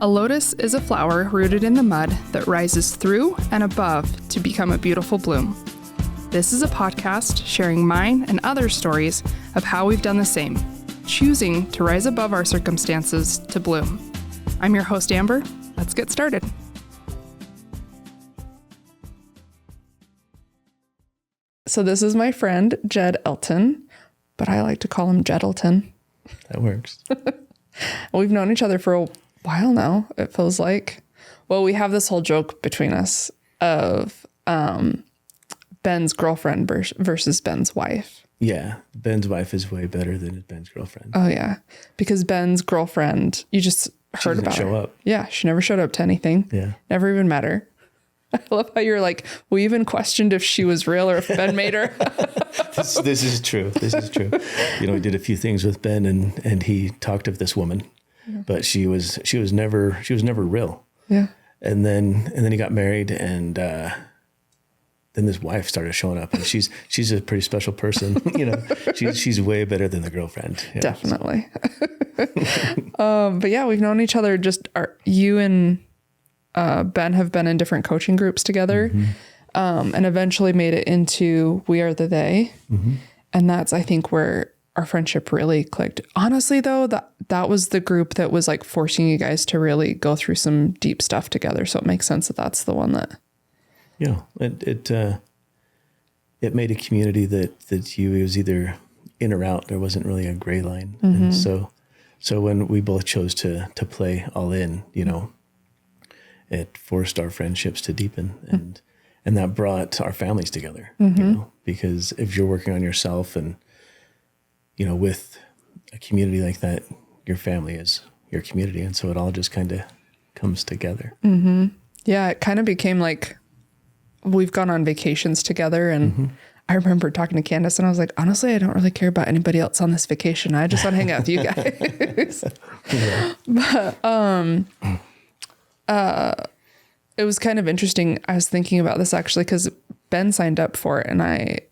A lotus is a flower rooted in the mud that rises through and above to become a beautiful bloom. This is a podcast sharing mine and other stories of how we've done the same, choosing to rise above our circumstances to bloom. I'm your host, Amber. Let's get started. So this is my friend, Jed Elton, but I like to call him Jed Elton. That works. We've known each other for a while now, it feels like. Well, we have this whole joke between us of Ben's girlfriend versus Ben's wife. Yeah, Ben's wife is way better than Ben's girlfriend. Oh, yeah. Because Ben's girlfriend, you just heard about her. She didn't show up. Yeah, she never showed up to anything. Yeah. Never even met her. I love how you're like, we even questioned if she was real or if Ben made her. This is true. This is true. You know, we did a few things with Ben and he talked of this woman, but she was never real. Yeah. And then he got married and then his wife started showing up and she's a pretty special person. You know, she's way better than the girlfriend. Yeah, definitely. But yeah, we've known each other you and Ben have been in different coaching groups together, and eventually made it into We Are the They. Mm-hmm. And that's, I think, where our friendship really clicked. Honestly, though, that was the group that was like forcing you guys to really go through some deep stuff together. So it makes sense that that's the one that. Yeah, it made a community that you was either in or out. There wasn't really a gray line. Mm-hmm. And so when we both chose to play all in, you know, it forced our friendships to deepen and that brought our families together, you know, because if you're working on yourself and, you know, with a community like that, your family is your community. And so it all just kind of comes together. Mm-hmm. Yeah. It kind of became like we've gone on vacations together and I remember talking to Candace and I was like, honestly, I don't really care about anybody else on this vacation. I just want to hang out with you guys. But, it was kind of interesting. I was thinking about this actually because Ben signed up for it and I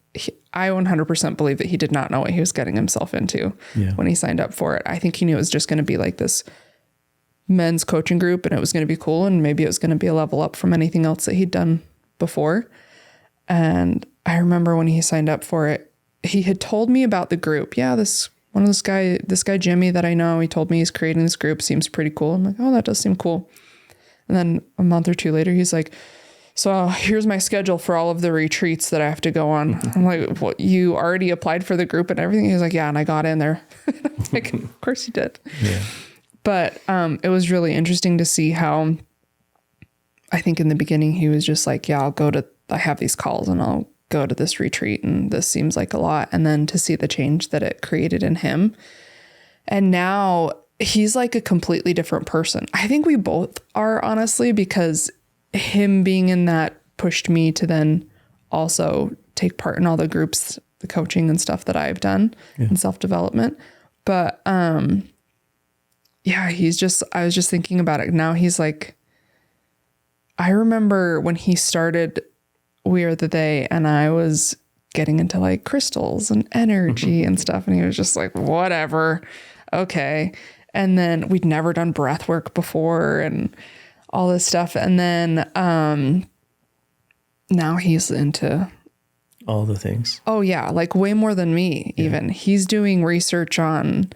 100% believe that he did not know what he was getting himself into when he signed up for it. I think he knew it was just going to be like this men's coaching group and it was going to be cool and maybe it was going to be a level up from anything else that he'd done before. And I remember when he signed up for it, he had told me about the group. Yeah, this guy Jimmy that I know, he told me he's creating this group, seems pretty cool. I'm like, oh, that does seem cool. And then a month or two later, he's like, so here's my schedule for all of the retreats that I have to go on. I'm like, what, you already applied for the group and everything? He's like, yeah, and I got in there. I'm like, of course you did. Yeah. But it was really interesting to see how, I think in the beginning, he was just like, yeah, I have these calls and I'll go to this retreat and this seems like a lot. And then to see the change that it created in him. And now he's like a completely different person. I think we both are, honestly, because him being in that pushed me to then also take part in all the groups, the coaching and stuff that I've done in self-development. But yeah, I was just thinking about it. Now he's like, I remember when he started We Are the They and I was getting into like crystals and energy and stuff. And he was just like, whatever. Okay. And then we'd never done breath work before and all this stuff. And then now he's into all the things. Oh, yeah. Like way more than me, even. He's doing research on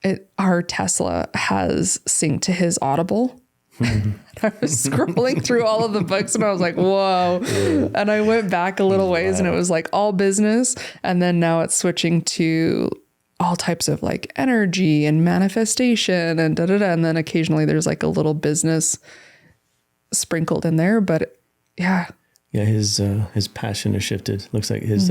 it. Our Tesla has synced to his Audible. I was scrolling through all of the books and I was like, whoa. Yeah. And I went back a little ways and it was like all business. And then now it's switching to all types of like energy and manifestation and and then occasionally there's like a little business sprinkled in there, but yeah. His passion has shifted. Looks like his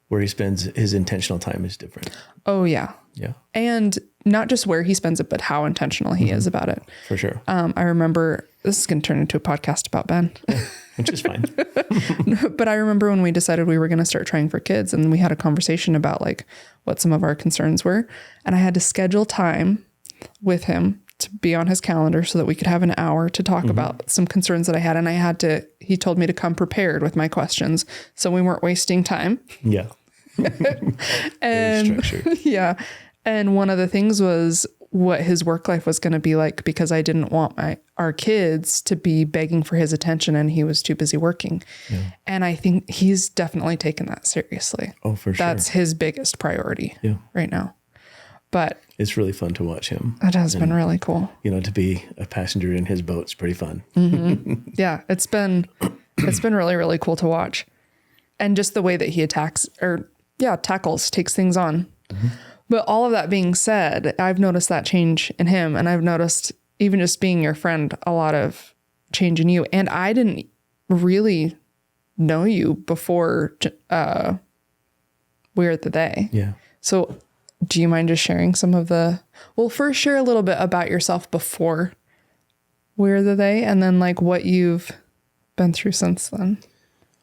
where he spends his intentional time is different. Oh yeah. Yeah. And not just where he spends it, but how intentional he is about it. For sure. I remember, this is going to turn into a podcast about Ben. Yeah, which is fine. But I remember when we decided we were going to start trying for kids and we had a conversation about like what some of our concerns were. And I had to schedule time with him to be on his calendar so that we could have an hour to talk about some concerns that I had. And he told me to come prepared with my questions so we weren't wasting time. Yeah. And very structured. Yeah. And one of the things was what his work life was going to be like, because I didn't want our kids to be begging for his attention and he was too busy working. Yeah. And I think he's definitely taken that seriously. Oh, for sure. That's his biggest priority right now. But it's really fun to watch him. It has been really cool. You know, to be a passenger in his boat's pretty fun. Mm-hmm. Yeah, it's been really, really cool to watch. And just the way that he tackles, takes things on. Mm-hmm. But all of that being said, I've noticed that change in him. And I've noticed, even just being your friend, a lot of change in you. And I didn't really know you before We Are the They. Yeah. So do you mind just sharing first share a little bit about yourself before We Are the They, and then like what you've been through since then.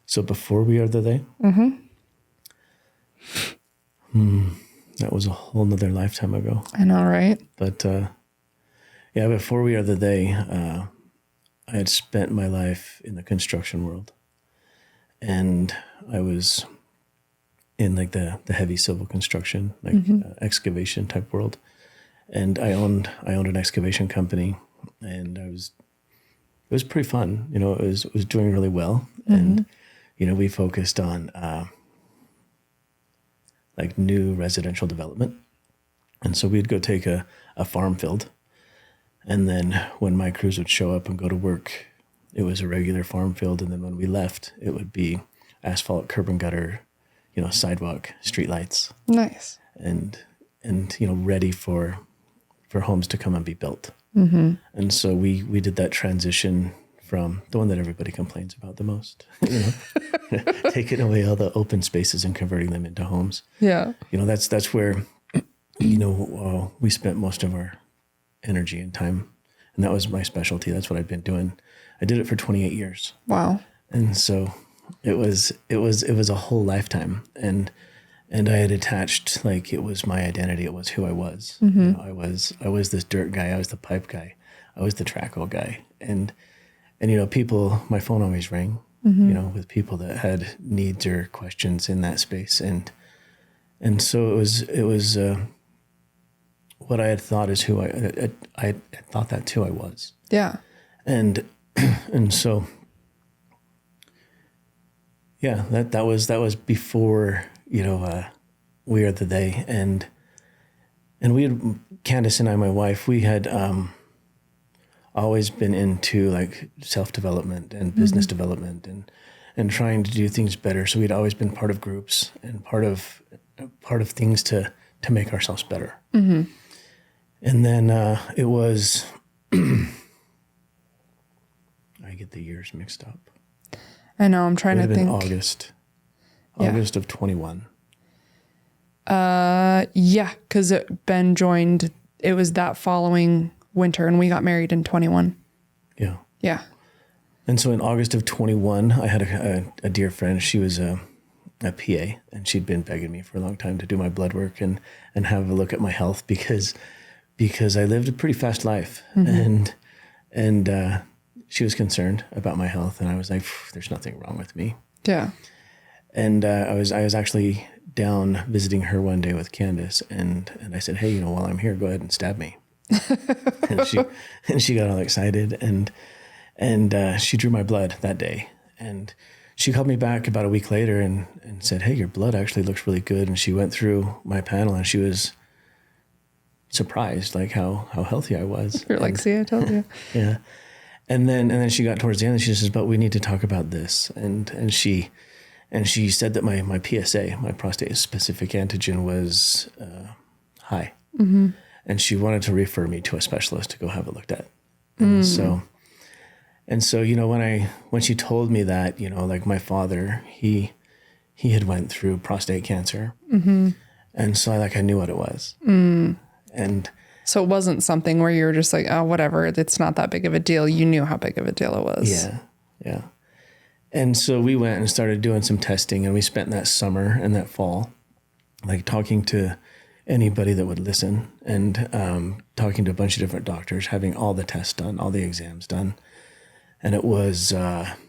So before We Are the They? Mm-hmm. That was a whole nother lifetime ago. I know, right? But before We Are the They, I had spent my life in the construction world. And I was in like the heavy civil construction, like excavation type world. And I owned an excavation company, and it was pretty fun. You know, it was doing really well. Mm-hmm. And, you know, we focused on like new residential development. And so we'd go take a farm field. And then when my crews would show up and go to work, it was a regular farm field. And then when we left, it would be asphalt, curb and gutter, you know, sidewalk, street lights. Nice. And you know, ready for homes to come and be built. Mm-hmm. And so we did that transition from the one that everybody complains about the most, you know, taking away all the open spaces and converting them into homes. Yeah. You know, that's where, you know, we spent most of our energy and time, and that was my specialty. That's what I've been doing. I did it for 28 years. Wow. And so it was a whole lifetime. And I had attached, like, it was my identity. It was who I was. Mm-hmm. You know, I was this dirt guy. I was the pipe guy. I was the track hole guy. And you know, my phone always rang, mm-hmm. you know, with people that had needs or questions in that space. And so it was what I had thought is who I thought that's who I was. Yeah. And so, yeah, that was before, you know, We Are the They. And we had, Candace and I, my wife, we had always been into like self-development and business mm-hmm. development and trying to do things better. So we'd always been part of groups and part of things to make ourselves better. Mm-hmm. And then it was, I get the years mixed up. I know, I'm trying to think. August of 21. Yeah, because Ben joined, it was that following winter, and we got married in 21. Yeah. Yeah. And so in August of 21, I had a dear friend. She was a PA, and she'd been begging me for a long time to do my blood work and have a look at my health because I lived a pretty fast life. Mm-hmm. And she was concerned about my health, and I was like, there's nothing wrong with me. Yeah. And I was actually down visiting her one day with Candace, and I said, hey, you know, while I'm here, go ahead and stab me. and she got all excited, and she drew my blood that day, and she called me back about a week later and said, hey, your blood actually looks really good. And she went through my panel, and she was surprised, like how healthy I was. You're like, see, I told you. Yeah. And then she got towards the end, and she says, but we need to talk about this. And she said that my PSA, my prostate specific antigen, was high. Mm-hmm. And she wanted to refer me to a specialist to go have it looked at. And so, you know, when she told me that, you know, like my father, he had went through prostate cancer. Mm-hmm. And so I knew what it was. Mm. And so it wasn't something where you were just like, oh, whatever, it's not that big of a deal. You knew how big of a deal it was. Yeah. Yeah. And so we went and started doing some testing, and we spent that summer and that fall, like talking to anybody that would listen, and talking to a bunch of different doctors, having all the tests done, all the exams done. And it was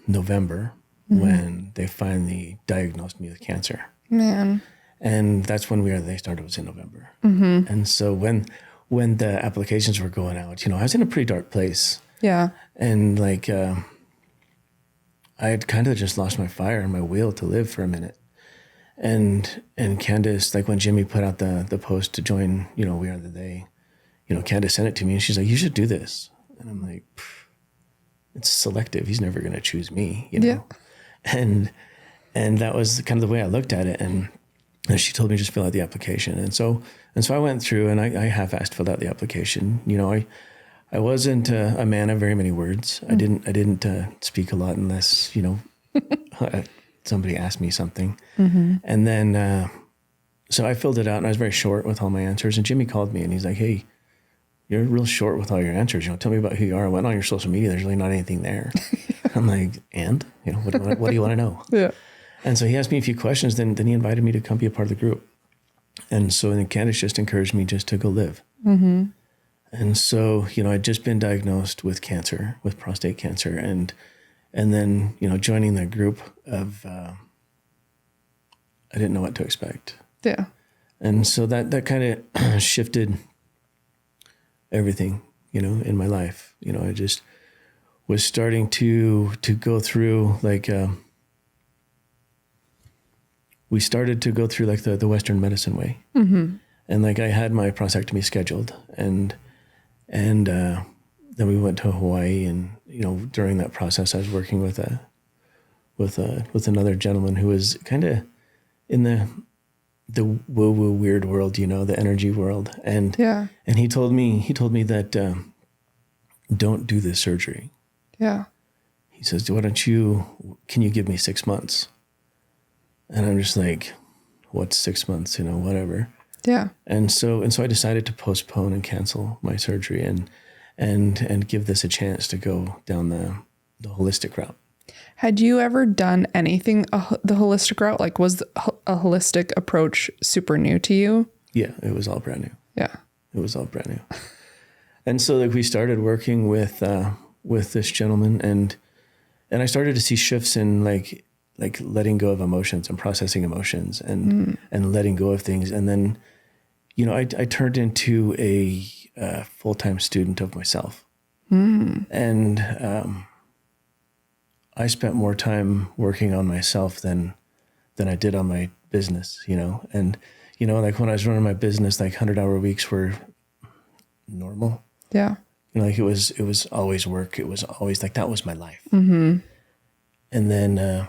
November mm-hmm. when they finally diagnosed me with cancer. Man. And that's when We Are They started, was in November. Mm-hmm. And so when when the applications were going out, I was in a pretty dark place. Yeah. And like, I had kind of just lost my fire and my will to live for a minute. And Candace, like when Jimmy put out the post to join, We Are the They, Candace sent it to me and she's like, you should do this. And I'm like, it's selective. He's never going to choose me, Yeah. And that was kind of the way I looked at it. And she told me just fill out the application. And so I went through and I half-assed filled out the application. I wasn't a man of very many words. I didn't speak a lot unless, somebody asked me something. Mm-hmm. And then, so I filled it out and I was very short with all my answers. And Jimmy called me and he's like, hey, you're real short with all your answers. Tell me about who you are. I went on your social media. There's really not anything there. I'm like, and what do you want to know? Yeah. And so he asked me a few questions. Then he invited me to come be a part of the group. And so then Candace just encouraged me just to go live. Mm-hmm. And so, I'd just been diagnosed with cancer, with prostate cancer. And then, joining the group of, I didn't know what to expect. Yeah. And so that kind of shifted everything, in my life. I just was starting to go through like, we started to go through like the Western medicine way. Mm-hmm. And like I had my prostatectomy scheduled and then we went to Hawaii and, during that process I was working with another gentleman who was kind of in the woo-woo weird world, the energy world. And he told me that, don't do this surgery. Yeah. He says, can you give me 6 months? And I'm just like, what's 6 months, whatever. Yeah. And so I decided to postpone and cancel my surgery and give this a chance to go down the holistic route. Had you ever done anything the holistic route? Like, was a holistic approach super new to you? Yeah, it was all brand new. Yeah. It was all brand new. And so like we started working with this gentleman and I started to see shifts in like letting go of emotions and processing emotions and letting go of things. And then, I turned into a full-time student of myself. And I spent more time working on myself than I did on my business, and, like when I was running my business, like 100-hour weeks were normal. Yeah. Like it was always work. It was always like, that was my life. Mm-hmm. And then,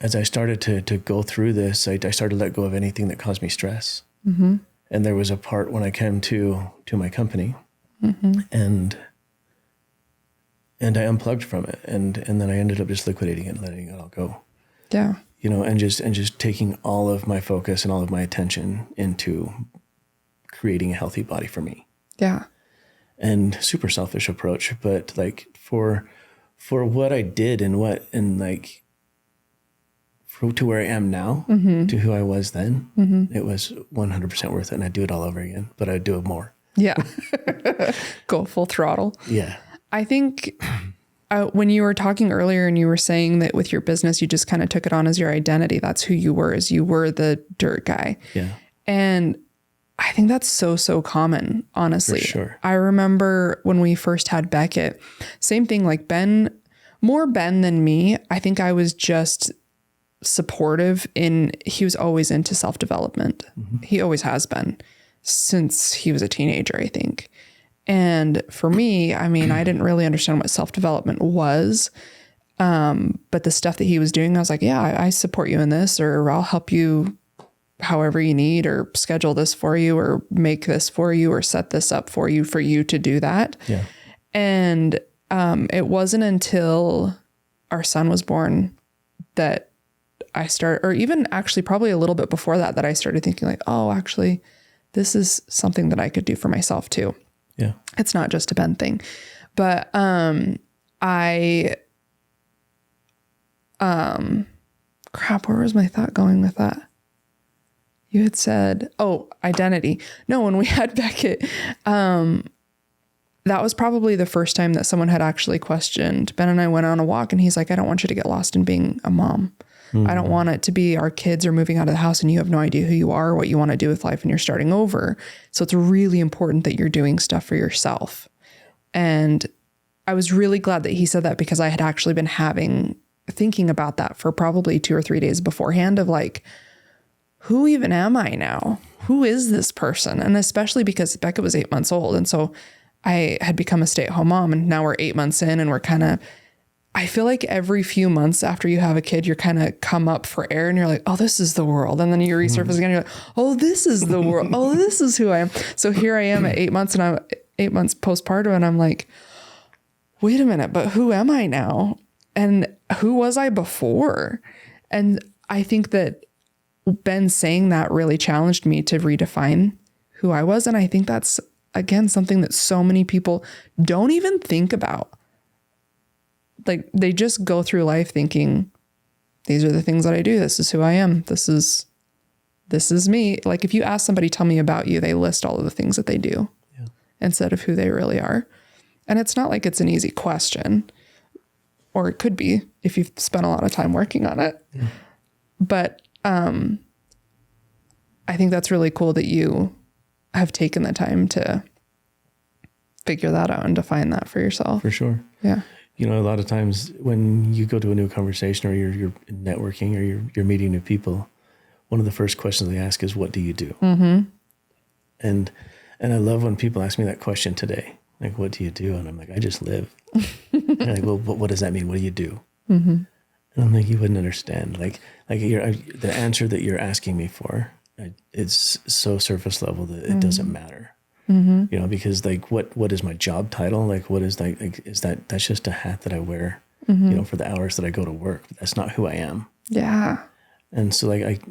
as I started to go through this, I started to let go of anything that caused me stress. Mm-hmm. And there was a part when I came to my company and I unplugged from it. And then I ended up just liquidating it and letting it all go. Yeah. And just taking all of my focus and all of my attention into creating a healthy body for me. Yeah. And super selfish approach, but like for what I did and to where I am now, to who I was then, it was 100% worth it. And I'd do it all over again, but I'd do it more. Yeah. Go full throttle. Yeah. I think when you were talking earlier and you were saying that with your business, you just kind of took it on as your identity. That's who you were, as you were the dirt guy. Yeah. And I think that's so common, honestly. For sure. I remember when we first had Beckett, same thing, like more Ben than me. I think I was just supportive he was always into self-development. Mm-hmm. He always has been since he was a teenager, I think. And for me, I mean, I didn't really understand what self-development was. But the stuff that he was doing, I was like, yeah, I support you in this, or I'll help you however you need, or schedule this for you, or make this for you, or set this up for you to do that. Yeah. And it wasn't until our son was born that I started, or even actually probably a little bit before that I started thinking like, oh, actually, this is something that I could do for myself too. Yeah. It's not just a Ben thing. But where was my thought going with that? You had said, identity. No, when we had Beckett, that was probably the first time that someone had actually questioned. Ben and I went on a walk and he's like, I don't want you to get lost in being a mom. I don't want it to be our kids are moving out of the house and you have no idea who you are, or what you want to do with life, and you're starting over. So it's really important that you're doing stuff for yourself. And I was really glad that he said that, because I had actually been thinking about that for probably 2 or 3 days beforehand of like, who even am I now? Who is this person? And especially because Becca was 8 months old. And so I had become a stay-at-home mom, and now we're 8 months in, and we're kind of, I feel like every few months after you have a kid, you're kind of come up for air and you're like, oh, this is the world. And then you resurface again. You're like, oh, this is the world. Oh, this is who I am. So here I am at 8 months, and I'm 8 months postpartum, and I'm like, wait a minute, but who am I now? And who was I before? And I think that Ben saying that really challenged me to redefine who I was. And I think that's, again, something that so many people don't even think about. Like, they just go through life thinking, these are the things that I do. This is who I am. This is me. Like, if you ask somebody, tell me about you, they list all of the things that they do instead of who they really are. And it's not like it's an easy question, or it could be if you've spent a lot of time working on it. Yeah. But I think that's really cool that you have taken the time to figure that out and define that for yourself. For sure. Yeah. You know, a lot of times when you go to a new conversation, or you're networking, or you're meeting new people, one of the first questions they ask is, what do you do? Mm-hmm. And I love when people ask me that question today, like, what do you do? And I'm like, I just live. And they're like, well, what does that mean? What do you do? Mm-hmm. And I'm like, you wouldn't understand. Like the answer that you're asking me for, it's so surface level that it doesn't matter. Mm-hmm. You know, because like, what is my job title? Like, what is like, is that's just a hat that I wear, you know, for the hours that I go to work. But that's not who I am. Yeah. And so like,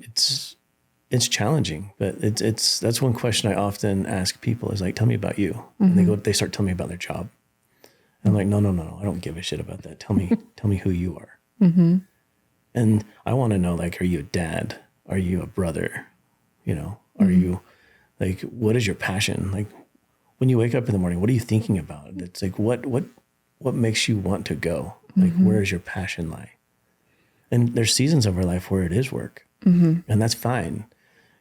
it's challenging, but that's one question I often ask people is like, tell me about you. Mm-hmm. And they start telling me about their job. And I'm like, no, I don't give a shit about that. Tell me who you are. Mm-hmm. And I want to know, like, are you a dad? Are you a brother? You know, are you like, what is your passion? Like, when you wake up in the morning, what are you thinking about? It's like, what makes you want to go? Like, where does your passion lie? And there's seasons of our life where it is work, and that's fine.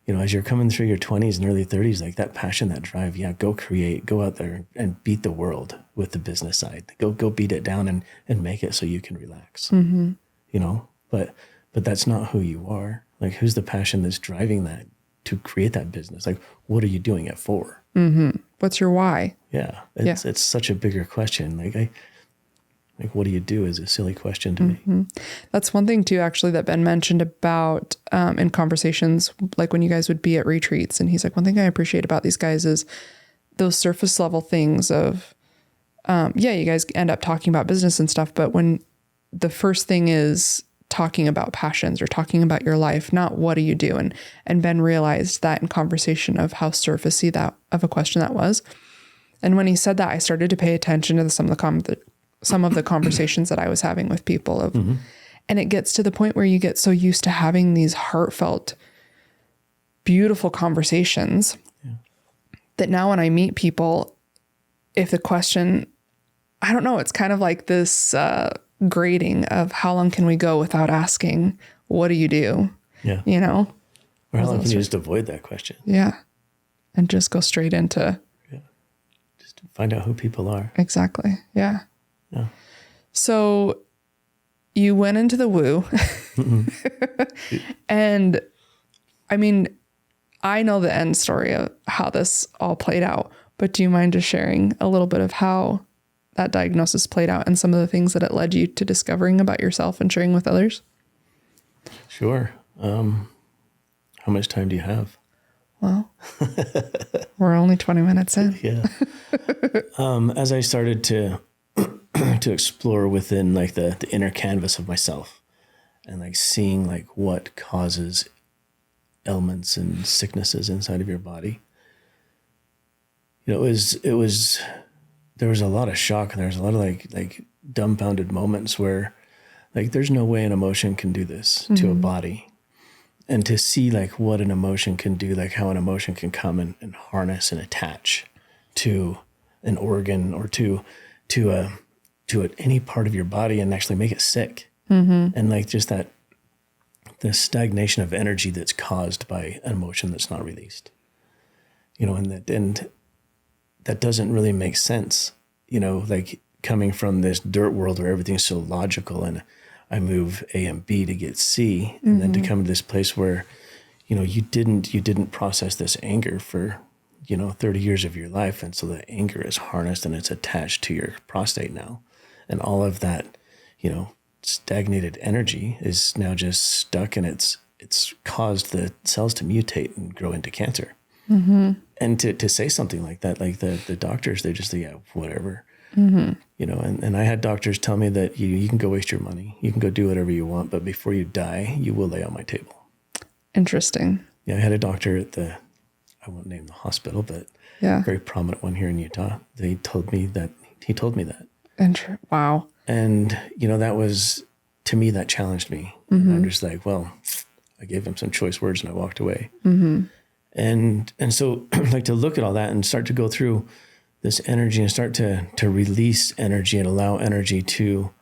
You know, as you're coming through your 20s and early 30s, like that passion, that drive, go create, go out there and beat the world with the business side. Go beat it down and make it so you can relax. Mm-hmm. You know, but that's not who you are. Like, who's the passion that's driving that to create that business? Like, what are you doing it for? Mm-hmm. What's your why? Yeah. It's such a bigger question. Like, what do you do is a silly question to me. That's one thing too, actually, that Ben mentioned about in conversations, like when you guys would be at retreats, and he's like, one thing I appreciate about these guys is those surface level things of, you guys end up talking about business and stuff, but when the first thing is talking about passions or talking about your life, not what do you do? And Ben realized that in conversation of how surfacey that of a question that was. And when he said that, I started to pay attention to some of the conversations that I was having with people and it gets to the point where you get so used to having these heartfelt, beautiful conversations that now when I meet people, if the question, I don't know, it's kind of like this grading of how long can we go without asking, what do you do? Yeah. You know? Or how long can you just avoid that question? Yeah. And just go straight into. Yeah. Just to find out who people are. Exactly. Yeah. Yeah. So you went into the woo. And I mean, I know the end story of how this all played out, but do you mind just sharing a little bit of how that diagnosis played out and some of the things that it led you to discovering about yourself and sharing with others? Sure. How much time do you have? Well, we're only 20 minutes in. Yeah. As I started to explore within like the inner canvas of myself and like seeing like what causes ailments and sicknesses inside of your body, you know, there was a lot of shock, and there was a lot of like dumbfounded moments where like, there's no way an emotion can do this to a body. And to see like what an emotion can do, like how an emotion can come and harness and attach to an organ or to any part of your body and actually make it sick. And like just that the stagnation of energy that's caused by an emotion that's not released. And that doesn't really make sense, like coming from this dirt world where everything's so logical and I move A and B to get C, and then to come to this place where, you didn't process this anger for, 30 years of your life. And so the anger is harnessed and it's attached to your prostate now. And all of that, stagnated energy is now just stuck, and it's caused the cells to mutate and grow into cancer. Mm-hmm. And to say something like that, like the doctors, they're just, yeah, whatever, and I had doctors tell me that you can go waste your money. You can go do whatever you want, but before you die, you will lay on my table. Interesting. Yeah. I had a doctor at I won't name the hospital, but a very prominent one here in Utah. He told me that. Wow. And, that was, to me, that challenged me. Mm-hmm. And I'm just like, well, I gave him some choice words and I walked away. Mm-hmm. And so like to look at all that and start to go through this energy and start to release energy and allow energy to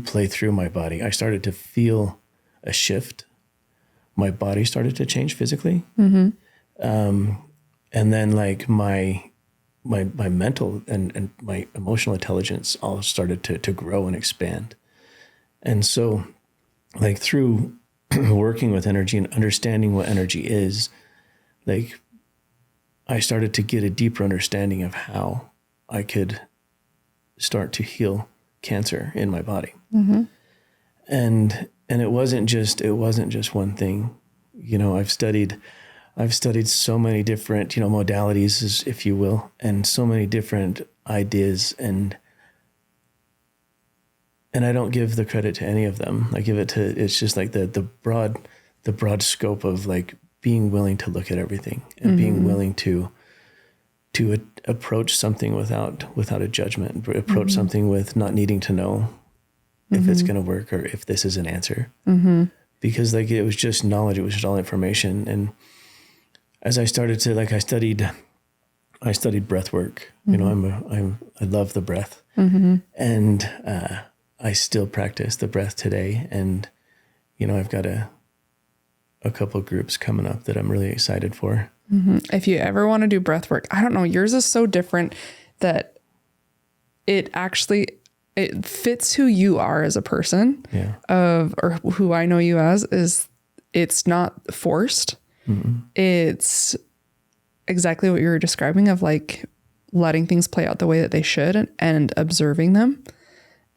play through my body. I started to feel a shift. My body started to change physically. Mm-hmm. And then like my mental and my emotional intelligence all started to grow and expand. And so like through working with energy and understanding what energy is, like I started to get a deeper understanding of how I could start to heal cancer in my body. Mm-hmm. And it wasn't just one thing. I've studied so many different, modalities, if you will, and so many different ideas, and I don't give the credit to any of them. I give it to, it's just like the broad scope of like being willing to look at everything and being willing to approach something without a judgment, approach something with not needing to know if it's going to work or if this is an answer. Mm-hmm. Because like it was just knowledge, it was just all information. And as I started to I studied breathwork. I love the breath, and I still practice the breath today. And I've got a couple of groups coming up that I'm really excited for. Mm-hmm. If you ever want to do breath work, I don't know, yours is so different that it fits who you are as a person. Yeah. Or who I know you as, is it's not forced. Mm-hmm. It's exactly what you were describing of like letting things play out the way that they should and observing them.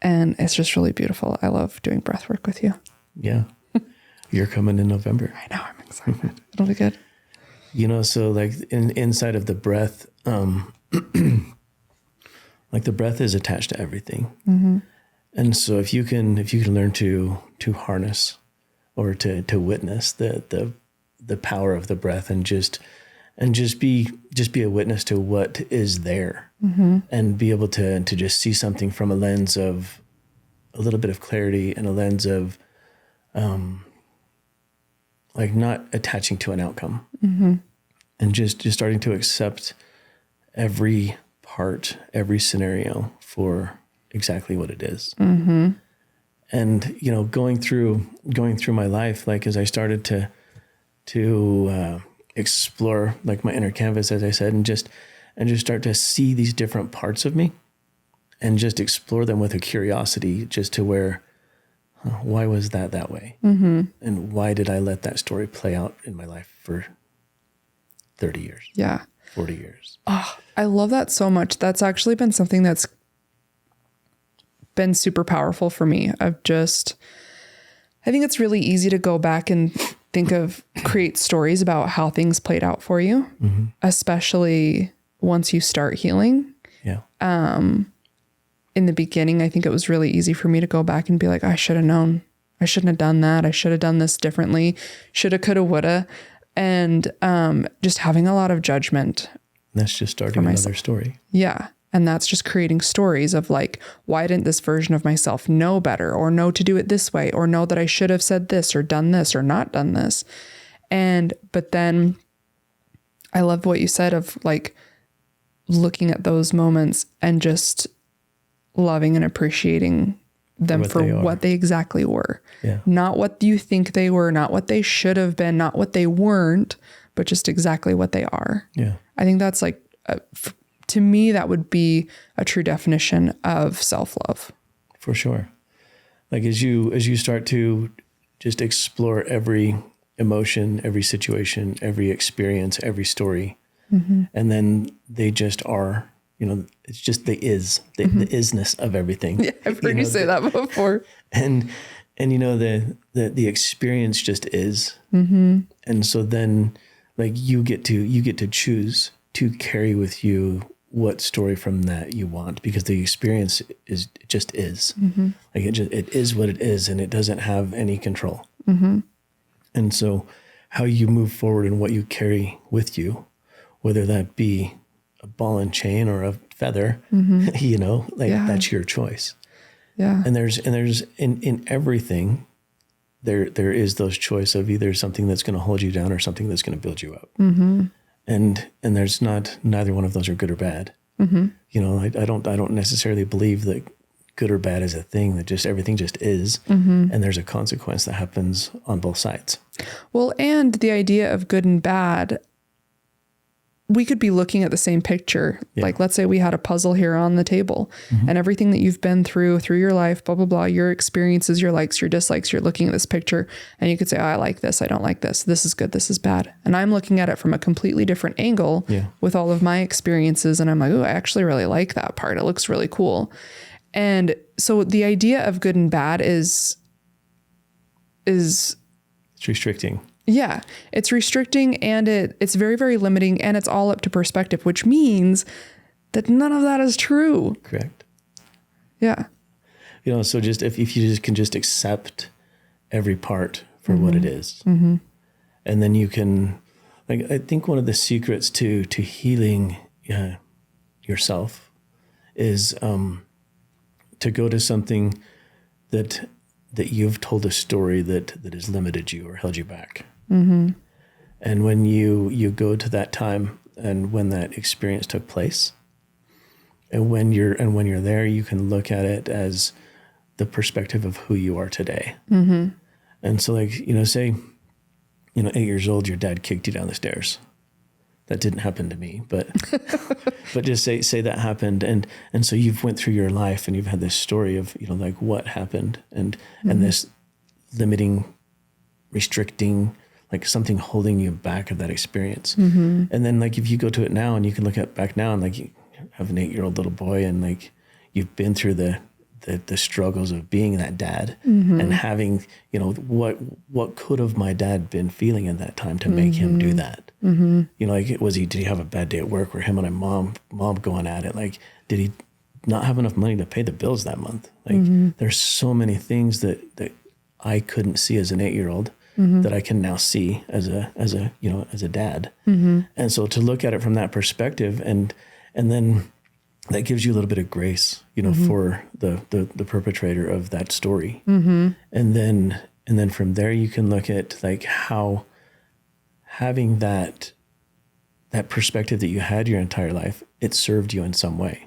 And it's just really beautiful. I love doing breath work with you. Yeah. You're coming in November. I know. I'm excited. It'll be good. So like inside of the breath, like the breath is attached to everything. Mm-hmm. And so if you can learn to harness or to witness the power of the breath and just be a witness to what is there, and be able to just see something from a lens of a little bit of clarity and a lens of, like not attaching to an outcome, and just starting to accept every part, every scenario for exactly what it is. Mm-hmm. And, going through my life, like as I started to explore like my inner canvas, as I said, and just start to see these different parts of me and just explore them with a curiosity, just to where, why was that way? Mm-hmm. And why did I let that story play out in my life for 30 years? Yeah. 40 years. Oh, I love that so much. That's actually been something that's been super powerful for me. I think it's really easy to go back and create stories about how things played out for you, especially once you start healing. Yeah. In the beginning, I think it was really easy for me to go back and be like, I should have known. I shouldn't have done that. I should have done this differently. Shoulda, coulda, woulda. And just having a lot of judgment. That's just starting another story. Yeah. And that's just creating stories of like, why didn't this version of myself know better, or know to do it this way, or know that I should have said this or done this or not done this. But then I love what you said of like looking at those moments and just loving and appreciating them for what they exactly were. Yeah. Not what you think they were, not what they should have been, not what they weren't, but just exactly what they are. Yeah. I think that's like, to me, that would be a true definition of self-love. For sure. Like as you start to just explore every emotion, every situation, every experience, every story, and then they just are, it's just the is-ness of everything. Yeah, I've heard you say that before. And the experience just is. And so then like you get to choose to carry with you what story from that you want, because the experience just is. Like it is what it is, and it doesn't have any control. And so how you move forward and what you carry with you, whether that be a ball and chain or a feather, that's your choice. Yeah. And there's in everything, there is those choice of either something that's going to hold you down or something that's going to build you up. And there's neither one of those are good or bad. I don't necessarily believe that good or bad is a thing, that just everything just is. And there's a consequence that happens on both sides. Well, and the idea of good and bad, we could be looking at the same picture. Yeah. Like, let's say we had a puzzle here on the table, and everything that you've been through your life, blah, blah, blah, your experiences, your likes, your dislikes, you're looking at this picture and you could say, oh, I like this. I don't like this. This is good. This is bad. And I'm looking at it from a completely different angle with all of my experiences. And I'm like, oh, I actually really like that part. It looks really cool. And so the idea of good and bad is it's restricting. Yeah, it's restricting, and it's very, very limiting, and it's all up to perspective, which means that none of that is true. Correct. Yeah. So just if you can just accept every part for what it is, and then you can, like, I think one of the secrets to healing yourself is to go to something that you've told a story that has limited you or held you back. And when you go to that time and when that experience took place, and when you're there, you can look at it as the perspective of who you are today. And so, like, say, 8 years old, your dad kicked you down the stairs. That didn't happen to me, but but just say that happened, and so you've went through your life and you've had this story of like what happened, and this limiting, restricting, like something holding you back of that experience. And then, like, if you go to it now and you can look back now and, like, you have an 8-year-old little boy and, like, you've been through the struggles of being that dad and having, what could have my dad been feeling in that time to make him do that? Like, did he have a bad day at work where him and my mom going at it? Like, did he not have enough money to pay the bills that month? Like, there's so many things that I couldn't see as an 8-year-old that I can now see as a dad. And so to look at it from that perspective, and then that gives you a little bit of grace, for the perpetrator of that story. And then from there you can look at, like, how having that perspective that you had your entire life, it served you in some way.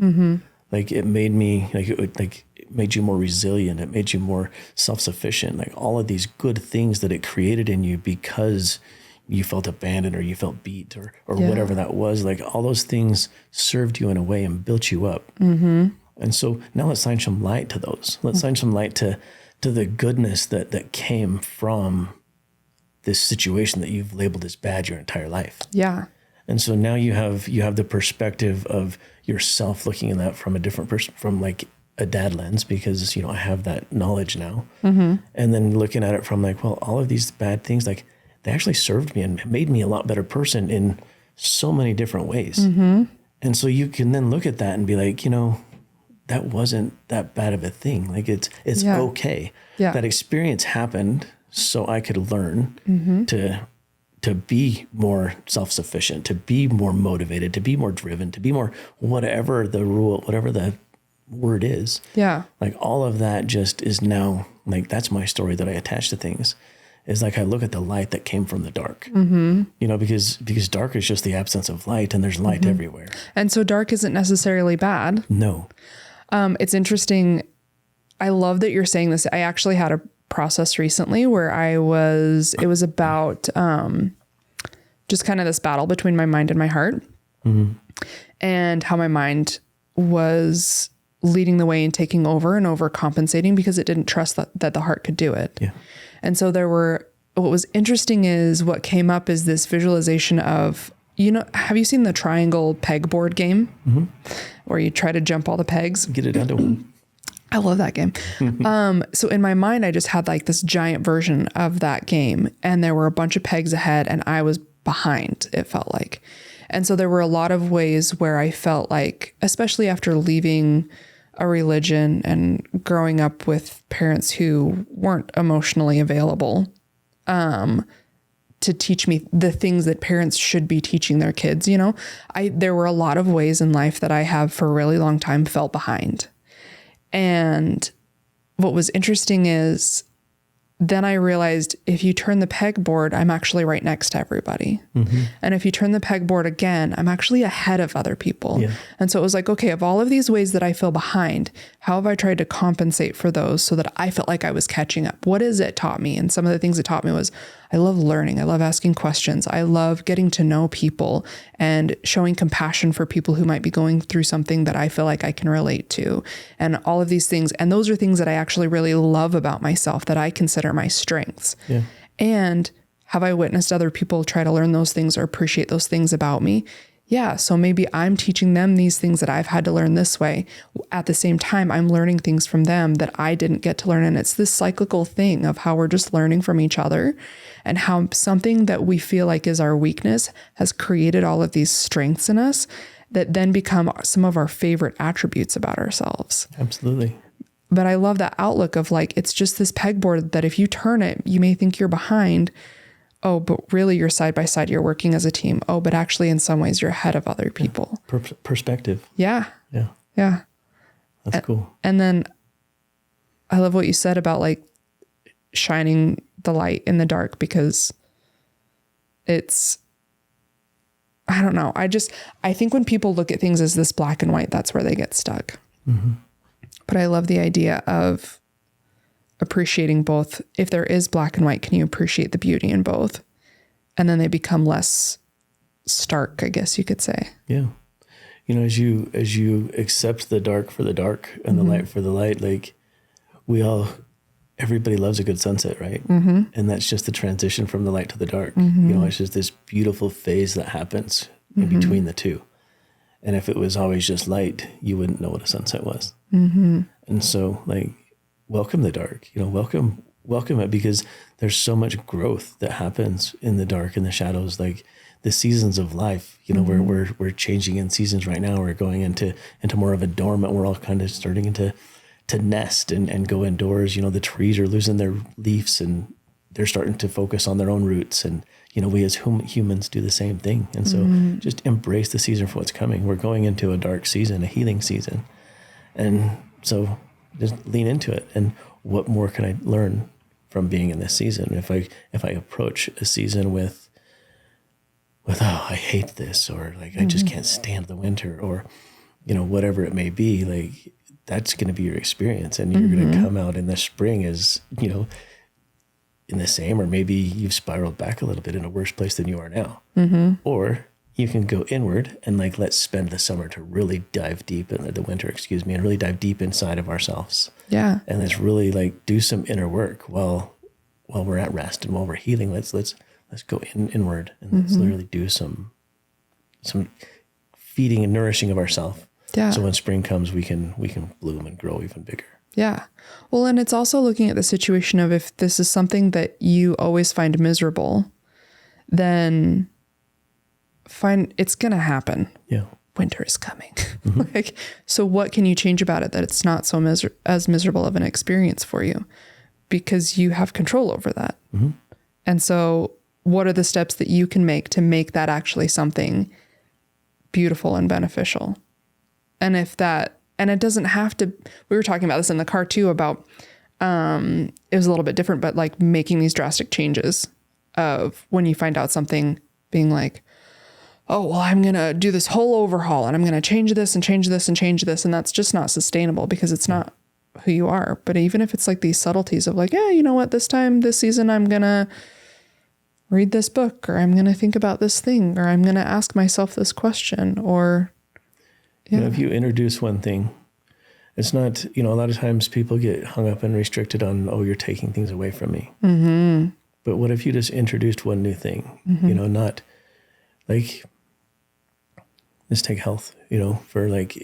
Like, it made me, it made you more resilient. It made you more self-sufficient. Like, all of these good things that it created in you because you felt abandoned or you felt beat or whatever that was. Like, all those things served you in a way and built you up. And so now let's shine some light to those. Let's shine some light to the goodness that came from this situation that you've labeled as bad your entire life. Yeah. And so now you have the perspective of yourself looking at that from a different person, from like a dad lens, because, I have that knowledge now. And then looking at it from, like, well, all of these bad things, like, they actually served me and made me a lot better person in so many different ways. And so you can then look at that and be like, that wasn't that bad of a thing. Like, it's okay. Yeah. That experience happened so I could learn to be more self-sufficient, to be more motivated, to be more driven, to be more whatever the word is. Yeah. Like, all of that just is now, like, that's my story that I attach to things. Is like, I look at the light that came from the dark, because dark is just the absence of light, and there's light everywhere. And so dark isn't necessarily bad. No. It's interesting. I love that you're saying this. I actually had a process recently where it was about just kind of this battle between my mind and my heart, and how my mind was leading the way and taking over and overcompensating because it didn't trust that the heart could do it. Yeah. And so what was interesting is what came up is this visualization of, have you seen the triangle pegboard game where you try to jump all the pegs? Get it down to one. I love that game. So in my mind, I just had like this giant version of that game, and there were a bunch of pegs ahead and I was behind, it felt like. And so there were a lot of ways where I felt like, especially after leaving a religion and growing up with parents who weren't emotionally available, to teach me the things that parents should be teaching their kids. There were a lot of ways in life that I have for a really long time felt behind. And what was interesting is then I realized if you turn the pegboard, I'm actually right next to everybody. And if you turn the pegboard again, I'm actually ahead of other people. Yeah. And so it was like, okay, of all of these ways that I feel behind, how have I tried to compensate for those so that I felt like I was catching up? What has it taught me? And some of the things it taught me was I love learning. I love asking questions. I love getting to know people and showing compassion for people who might be going through something that I feel like I can relate to, and all of these things. And those are things that I actually really love about myself, that I consider my strengths. Yeah. And have I witnessed other people try to learn those things or appreciate those things about me? Yeah. So maybe I'm teaching them these things that I've had to learn this way. At the same time, I'm learning things from them that I didn't get to learn. And it's this cyclical thing of how we're just learning from each other, and how something that we feel like is our weakness has created all of these strengths in us that then become some of our favorite attributes about ourselves. Absolutely. But I love that outlook of like, it's just this pegboard that if you turn it, you may think you're behind. Oh, but really you're side by side, you're working as a team. Oh, but actually in some ways you're ahead of other people. Perspective. Yeah. Yeah. Yeah. That's cool. And then I love what you said about like shining the light in the dark, because I don't know. I think when people look at things as this black and white, that's where they get stuck. But I love the idea of appreciating both. If there is black and white, can you appreciate the beauty in both? And then they become less stark, I guess you could say. Yeah. As you accept the dark for the dark and the light for the light, like everybody loves a good sunset, right? And that's just the transition from the light to the dark. It's just this beautiful phase that happens in between the two. And if it was always just light, you wouldn't know what a sunset was. And so like, welcome the dark, welcome it, because there's so much growth that happens in the dark and the shadows, like the seasons of life, we're changing in seasons right now. We're going into more of a dormant. We're all kind of starting to nest and go indoors. The trees are losing their leaves and they're starting to focus on their own roots. And, we as humans do the same thing. And so just embrace the season for what's coming. We're going into a dark season, a healing season. And so just lean into it. And what more can I learn from being in this season? If I approach a season with, oh, I hate this, or like, I just can't stand the winter, or, whatever it may be, like, that's going to be your experience. And you're going to come out in the spring as, in the same, or maybe you've spiraled back a little bit in a worse place than you are now. Or you can go inward and like, let's spend the summer to really dive deep in the winter, and really dive deep inside of ourselves. Yeah. And let's really like do some inner work while we're at rest and while we're healing. Let's go inward and let's literally do some feeding and nourishing of ourselves. Yeah. So when spring comes, we can bloom and grow even bigger. Yeah. Well, and it's also looking at the situation of, if this is something that you always find miserable, then it's going to happen. Yeah. Winter is coming. Like, so what can you change about it that it's not so as miserable of an experience for you? Because you have control over that. And so what are the steps that you can make to make that actually something beautiful and beneficial? And and it doesn't have to, we were talking about this in the car too, about, it was a little bit different, but like making these drastic changes of when you find out something, being like, oh, well, I'm going to do this whole overhaul and I'm going to change this and change this and change this. And that's just not sustainable, because it's not who you are. But even if it's like these subtleties of like, yeah, you know what, this season, I'm going to read this book, or I'm going to think about this thing, or I'm going to ask myself this question, or if you introduce one thing, it's not, a lot of times people get hung up and restricted on, oh, you're taking things away from me. Mm-hmm. But what if you just introduced one new thing, not like, let's take health, for like,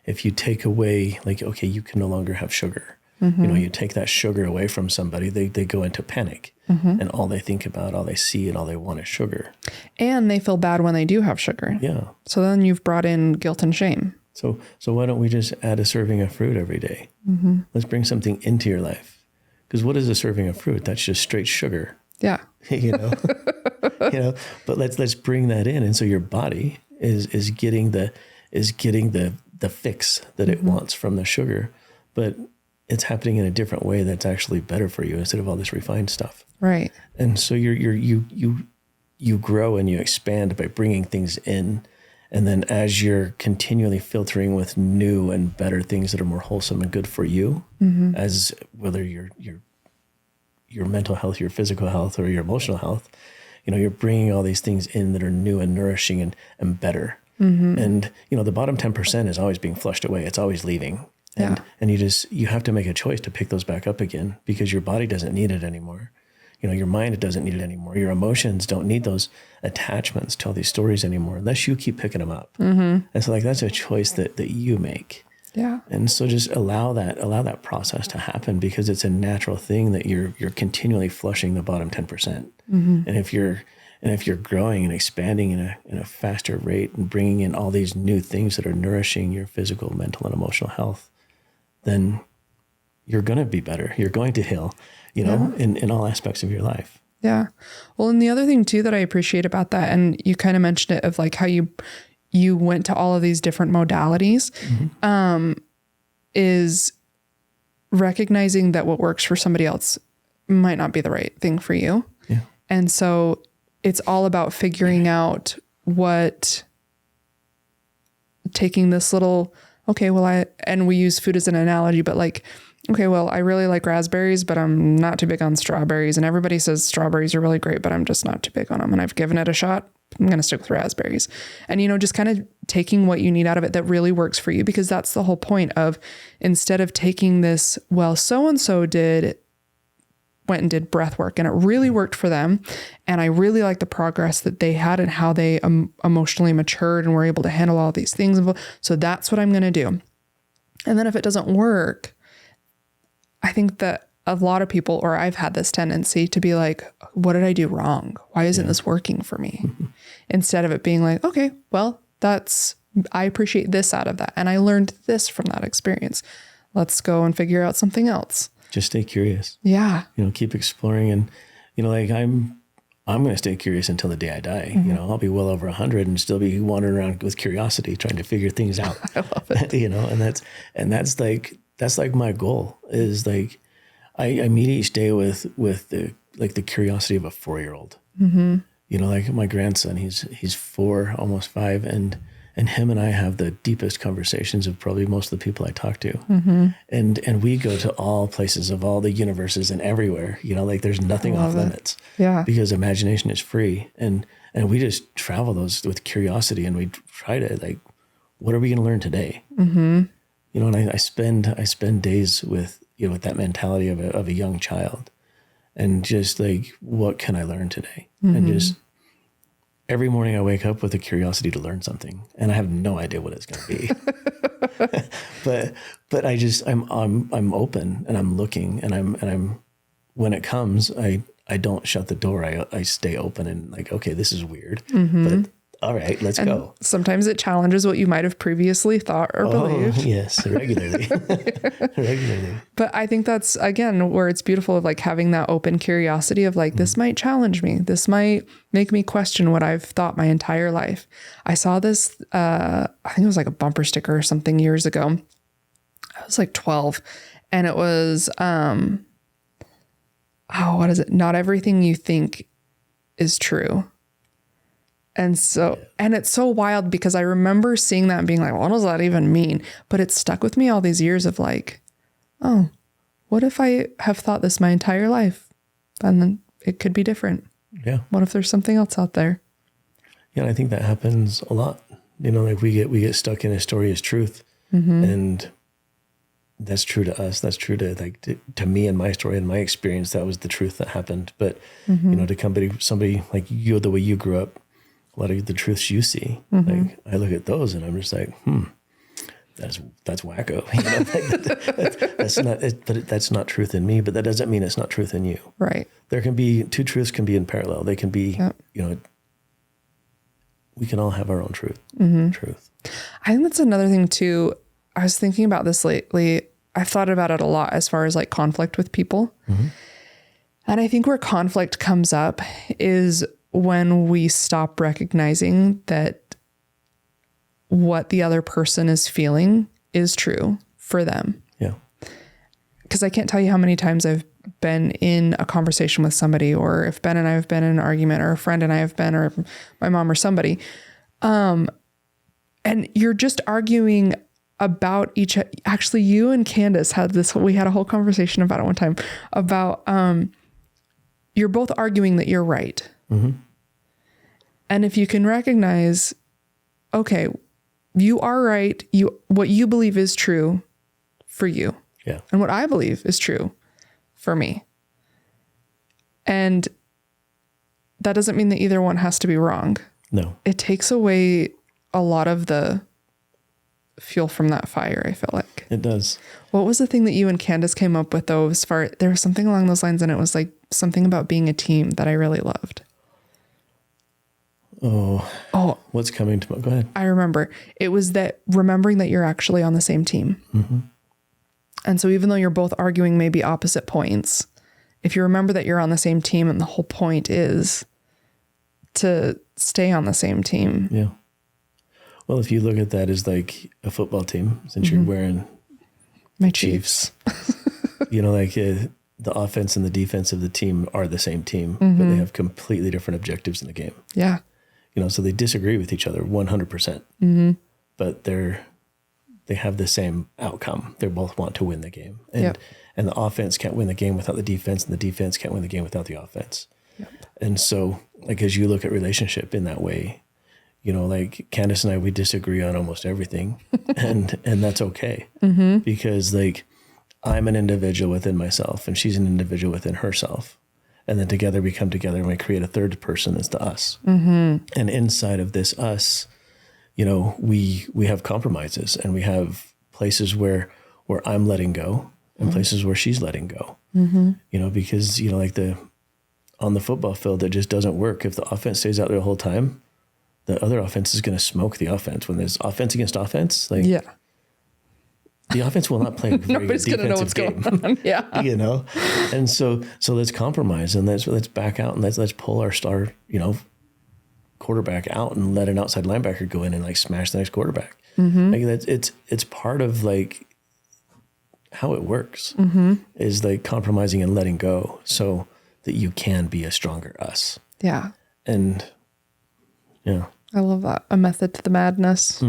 if you take away, like, okay, you can no longer have sugar. Mm-hmm. You take that sugar away from somebody, they go into panic, and all they think about, all they see, and all they want is sugar. And they feel bad when they do have sugar. Yeah. So then you've brought in guilt and shame. So why don't we just add a serving of fruit every day? Mm-hmm. Let's bring something into your life. Because what is a serving of fruit? That's just straight sugar. Yeah. But let's bring that in. And so your body is getting the fix that it wants from the sugar, but it's happening in a different way that's actually better for you instead of all this refined stuff. Right. And so you grow and you expand by bringing things in. And then as you're continually filtering with new and better things that are more wholesome and good for you, as whether your mental health, your physical health, or your emotional health, you're bringing all these things in that are new and nourishing and better. Mm-hmm. And, the bottom 10% is always being flushed away. It's always leaving. And you have to make a choice to pick those back up again, because your body doesn't need it anymore. Your mind doesn't need it anymore. Your emotions don't need those attachments to all these stories anymore, unless you keep picking them up. Mm-hmm. And so like, that's a choice that you make. Yeah. And so just allow that process to happen, because it's a natural thing that you're continually flushing the bottom 10%. Mm-hmm. And if you're growing and expanding in a faster rate and bringing in all these new things that are nourishing your physical, mental, and emotional health, then you're going to be better. You're going to heal, in all aspects of your life. Yeah. Well, and the other thing too that I appreciate about that, and you kind of mentioned it, of like how you went to all of these different modalities, is recognizing that what works for somebody else might not be the right thing for you. Yeah. And so it's all about figuring out taking this little, okay, well, and we use food as an analogy, but like, okay, well, I really like raspberries, but I'm not too big on strawberries. And everybody says strawberries are really great, but I'm just not too big on them. And I've given it a shot. I'm going to stick with raspberries. And, just kind of taking what you need out of it that really works for you, because that's the whole point of, instead of taking this, well, so-and-so went and did breath work and it really worked for them, and I really like the progress that they had and how they emotionally matured and were able to handle all these things. So that's what I'm going to do. And then if it doesn't work, I think that a lot of people, or I've had this tendency to be like, what did I do wrong? Why isn't this working for me? Instead of it being like, okay, well, I appreciate this out of that, and I learned this from that experience. Let's go and figure out something else. Just stay curious. Yeah. Keep exploring. And, like I'm going to stay curious until the day I die. Mm-hmm. I'll be well over 100 and still be wandering around with curiosity, trying to figure things out. I love it. and that's like my goal is like, I meet each day with the curiosity of a 4-year-old. Mm-hmm. Like my grandson, he's 4, almost 5, and him and I have the deepest conversations of probably most of the people I talk to. Mm-hmm. And we go to all places of all the universes and everywhere, like there's nothing off limits. Yeah. Because imagination is free. And we just travel those with curiosity, and we try to like, what are we going to learn today? Mm-hmm. And I spend days with that mentality of a young child, and just like, what can I learn today? Mm-hmm. And just every morning I wake up with a curiosity to learn something, and I have no idea what it's going to be. but I'm open, and I'm looking, and I'm when it comes, I don't shut the door. I stay open and like, okay, this is weird, but all right, let's go. Sometimes it challenges what you might have previously thought or believed. Yes, regularly. Regularly. But I think that's, again, where it's beautiful of like having that open curiosity of like, this might challenge me. This might make me question what I've thought my entire life. I saw this, I think it was like a bumper sticker or something years ago. I was like 12, and it was, what is it? Not everything you think is true. And so, and it's so wild because I remember seeing that and being like, what does that even mean? But it stuck with me all these years of like, oh, what if I have thought this my entire life? And then it could be different. Yeah. What if there's something else out there? Yeah. And I think that happens a lot. You know, like we get stuck in a story as truth, and that's true to us. That's true to me and my story and my experience. That was the truth that happened. But, you know, to somebody like you, the way you grew up, a lot of the truths you see, like I look at those and I'm just like, that's wacko. You know, that's not, but that's not truth in me, but that doesn't mean it's not truth in you. Right. There can be, two truths can be in parallel. They can be, you know, we can all have our own truth. I think that's another thing too. I was thinking about this lately. I've thought about it a lot as far as like conflict with people. And I think where conflict comes up is when we stop recognizing that what the other person is feeling is true for them. Yeah. Because I can't tell you how many times I've been in a conversation with somebody, or if Ben and I have been in an argument, or a friend and I have been, or my mom or somebody. And you're just arguing about actually you and Candace had we had a whole conversation about it one time about, you're both arguing that you're right. And if you can recognize, okay, you are right. What you believe is true for you. Yeah. And what I believe is true for me. And that doesn't mean that either one has to be wrong. No. It takes away a lot of the fuel from that fire, I feel like. It does. What was the thing that you and Candace came up with though, there was something along those lines, and it was like something about being a team that I really loved. Oh, what's coming to go ahead. I remember. It was that remembering that you're actually on the same team. And so even though you're both arguing maybe opposite points, if you remember that you're on the same team and the whole point is to stay on the same team. Yeah. Well, if you look at that as like a football team, since you're wearing my Chiefs, you know, like the offense and the defense of the team are the same team, but they have completely different objectives in the game. Yeah. You know, so they disagree with each other 100%, but they have the same outcome. They both want to win the game. And and the offense can't win the game without the defense, and the defense can't win the game without the offense. And so, like, as you look at relationship in that way, you know, like Candace and I, we disagree on almost everything, and that's okay, because like I'm an individual within myself, and she's an individual within herself, and then together we come together and we create a third person that's the us. And inside of this us, you know, we have compromises, and we have places where I'm letting go, and places where she's letting go. You know, because you know, like on the football field, it just doesn't work if the offense stays out there the whole time. The other offense is going to smoke the offense. When there's offense against offense, like the offense will not play a very good defensive game. Going on. You know, and so let's compromise, and let's back out, and let's pull our star, you know, quarterback out, and let an outside linebacker go in and like smash the next quarterback. Like it's part of like how it works is like compromising and letting go so that you can be a stronger us. Yeah. And yeah. I love that. A method to the madness.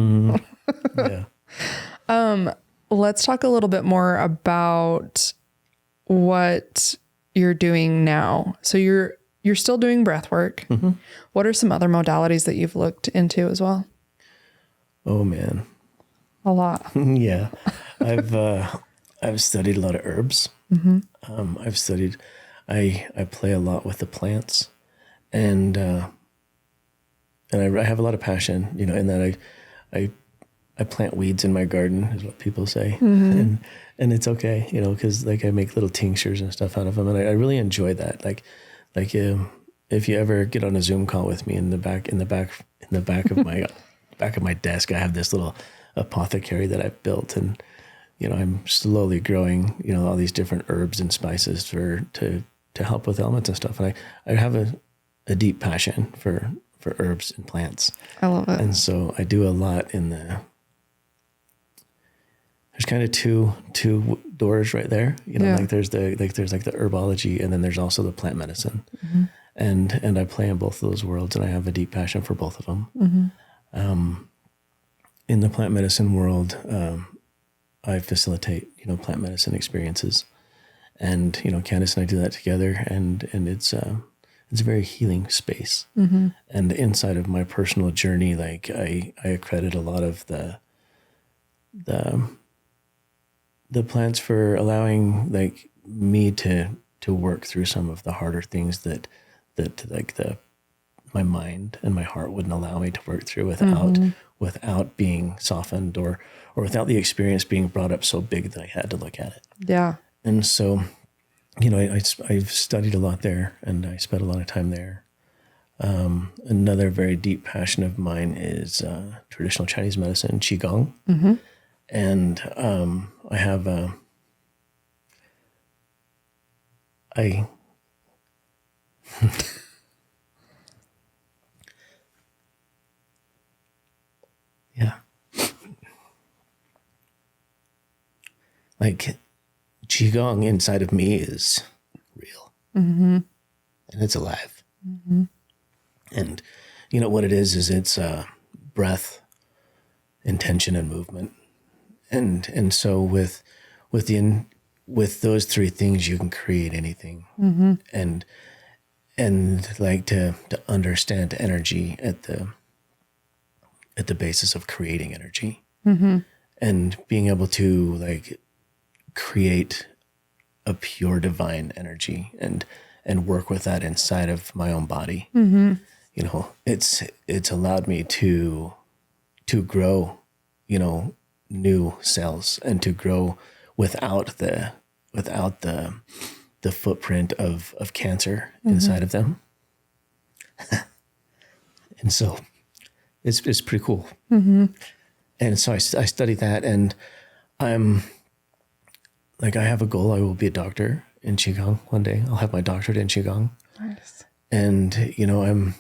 Yeah. Let's talk a little bit more about what you're doing now. So you're still doing breath work. What are some other modalities that you've looked into as well? Oh man. A lot. Yeah. I've studied a lot of herbs. I play a lot with the plants, and I have a lot of passion, you know, in that I plant weeds in my garden, is what people say. And it's okay, you know, cause like I make little tinctures and stuff out of them. And I really enjoy that. Like if you ever get on a Zoom call with me in the back of my desk, I have this little apothecary that I've built, and, you know, I'm slowly growing, you know, all these different herbs and spices to help with ailments and stuff. And I have a deep passion for herbs and plants. I love it. And so I do a lot there's kind of two doors right there, you know, like there's the herbology, and then there's also the plant medicine. And I play in both of those worlds, and I have a deep passion for both of them. In the plant medicine world, I facilitate, plant medicine experiences, and, Candace and I do that together, and it's a very healing space. Mm-hmm. And inside of my personal journey, like I accredit a lot of the plants for allowing like me to work through some of the harder things that like my mind and my heart wouldn't allow me to work through without being softened or without the experience being brought up so big that I had to look at it. Yeah. And so, I've studied a lot there, and I spent a lot of time there. Another very deep passion of mine is traditional Chinese medicine, Qigong. Mm-hmm. And I have yeah. Like Qigong inside of me is real. Mm-hmm. And it's alive. Mm-hmm. And what it is it's breath, intention, and movement. And so with those three things, you can create anything. Mm-hmm. And like to understand energy at the basis of creating energy. Mm-hmm. And being able to like create a pure divine energy and work with that inside of my own body. Mm-hmm. It's allowed me to grow, new cells, and to grow without the footprint of cancer inside of them. And so it's pretty cool. Mm-hmm. And so I study that, and I'm like, I have a goal. I will be a doctor in Qigong one day. I'll have my doctorate in Qigong. Nice. And, I'm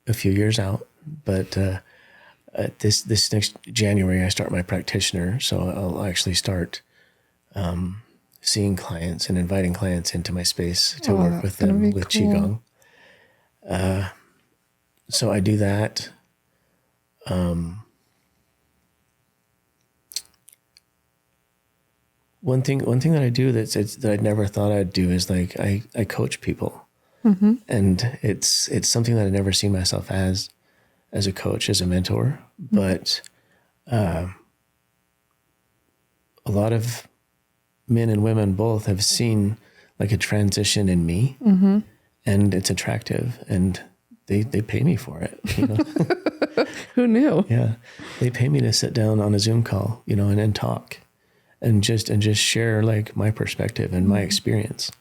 a few years out, but this next January, I start my practitioner. So I'll actually start seeing clients and inviting clients into my space to work with them with cool. Qigong. So I do that. One thing that I do that I never thought I'd do is like I coach people, mm-hmm. and it's something that I never seen myself as a coach, as a mentor, mm-hmm. but a lot of men and women both have seen like a transition in me, mm-hmm. and it's attractive, and they pay me for it. Who knew? Yeah, they pay me to sit down on a Zoom call, and talk. And just share like my perspective and my experience,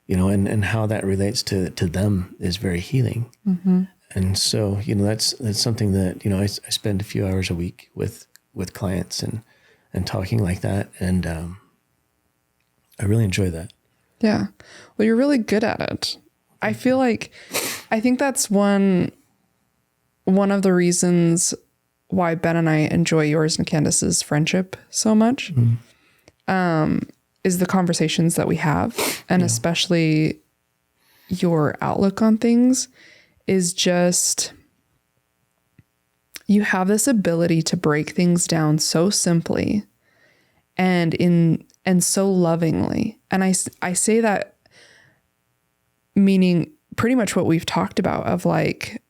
and how that relates to them is very healing. Mm-hmm. And so, that's something that, I spend a few hours a week with clients and talking like that. And I really enjoy that. Yeah. Well, you're really good at it. I think that's one of the reasons why Ben and I enjoy yours and Candace's friendship so much. Mm-hmm. Is the conversations that we have, and especially your outlook on things is just, you have this ability to break things down so simply and so lovingly. And I say that meaning pretty much what we've talked about of like,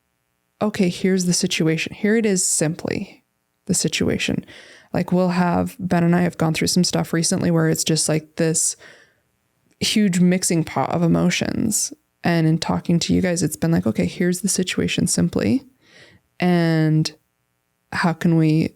okay, here's the situation. Here it is, simply the situation. Like Ben and I have gone through some stuff recently where it's just like this huge mixing pot of emotions. And in talking to you guys, it's been like, okay, here's the situation simply. And how can we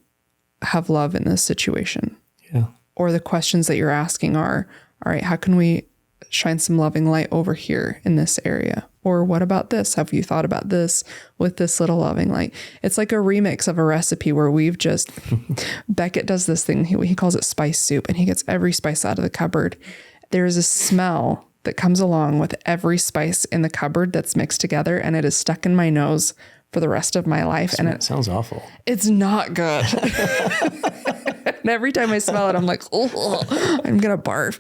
have love in this situation? Yeah. Or the questions that you're asking are, all right, how can we shine some loving light over here in this area? Or what about this? Have you thought about this with this little loving light? It's like a remix of a recipe where we've just, Beckett does this thing. He calls it spice soup, and he gets every spice out of the cupboard. There's a smell that comes along with every spice in the cupboard that's mixed together, and it is stuck in my nose for the rest of my life. And it sounds awful. It's not good. And every time I smell it, I'm like, oh, I'm going to barf.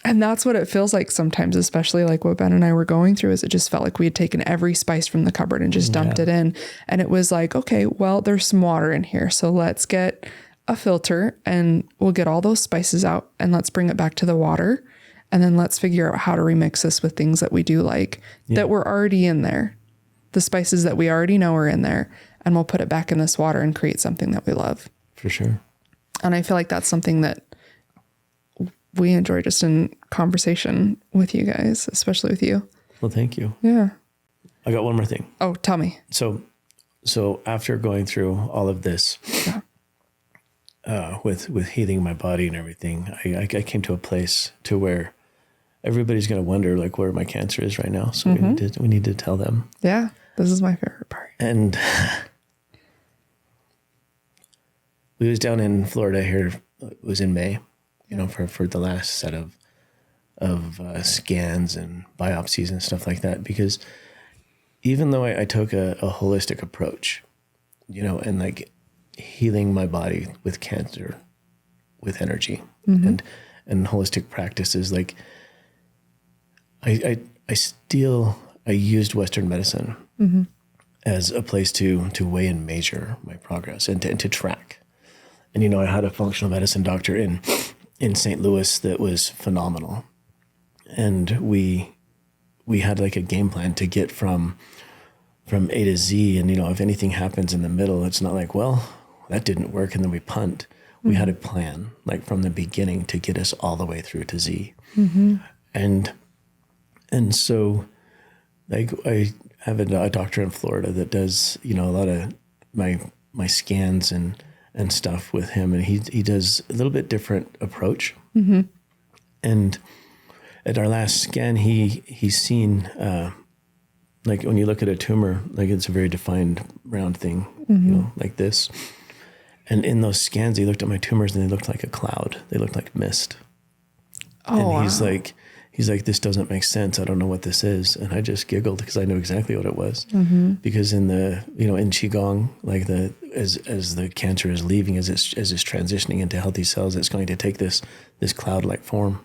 And that's what it feels like sometimes, especially like what Ben and I were going through, is it just felt like we had taken every spice from the cupboard and just dumped it in. And it was like, okay, well, there's some water in here. So let's get a filter and we'll get all those spices out and let's bring it back to the water. And then let's figure out how to remix this with things that we do like that were already in there. The spices that we already know are in there. And we'll put it back in this water and create something that we love. For sure. And I feel like that's something that we enjoy just in conversation with you guys, especially with you. Well, thank you. Yeah. I got one more thing. Oh, tell me. So after going through all of this, with healing my body and everything, I came to a place to where everybody's going to wonder like where my cancer is right now. So we need to tell them. Yeah. This is my favorite part. And we was down in Florida here. It was in May, for the last set of scans and biopsies and stuff like that. Because even though I took a holistic approach, and like healing my body with cancer, with energy and holistic practices, like I used Western medicine as a place to weigh and measure my progress and to track. And, I had a functional medicine doctor in St. Louis that was phenomenal. And we had like a game plan to get from A to Z. And, if anything happens in the middle, it's not like, well, that didn't work. And then we punt. We had a plan like from the beginning to get us all the way through to Z. And so like I have a doctor in Florida that does, a lot of my scans and stuff with him. And he does a little bit different approach. And at our last scan, he's seen, like when you look at a tumor, like it's a very defined round thing, like this. And in those scans, he looked at my tumors and they looked like a cloud. They looked like mist. And he's like, this doesn't make sense. I don't know what this is. And I just giggled because I knew exactly what it was. Because in the, in Qigong, like as the cancer is leaving, as it's transitioning into healthy cells, it's going to take this cloud-like form.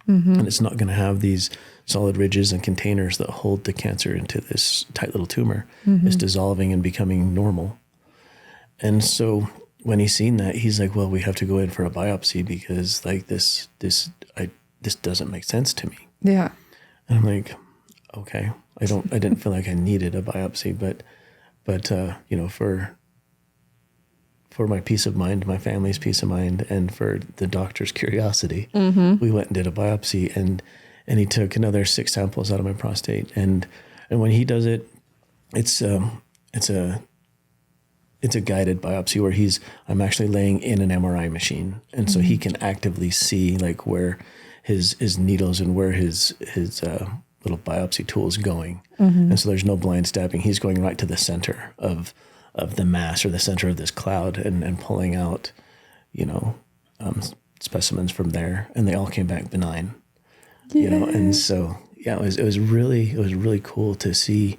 And it's not going to have these solid ridges and containers that hold the cancer into this tight little tumor. It's dissolving and becoming normal. And so when he's seen that, he's like, well, we have to go in for a biopsy because like this doesn't make sense to me. Yeah. And I'm like, okay, I didn't feel like I needed a biopsy, but for my peace of mind, my family's peace of mind, and for the doctor's curiosity, we went and did a biopsy, and he took another 6 samples out of my prostate. And when he does it, it's a guided biopsy where I'm actually laying in an MRI machine. And so he can actively see like where his needles and where his little biopsy tool is going. And so there's no blind stabbing. He's going right to the center of the mass or the center of this cloud and pulling out, specimens from there. And they all came back benign, and so, yeah, it was really cool to see,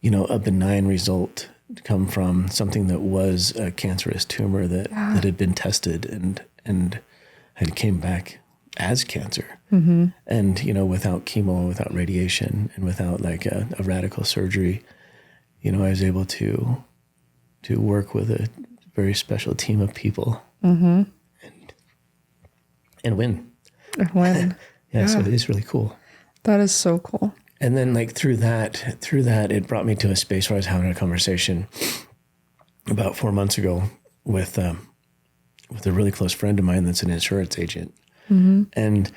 a benign result come from something that was a cancerous tumor that had been tested and had came back as cancer. And, without chemo, without radiation, and without like a radical surgery, I was able to work with a very special team of people and win. Yeah, so it's really cool. That is so cool. And then like through that, it brought me to a space where I was having a conversation about 4 months ago with a really close friend of mine that's an insurance agent. And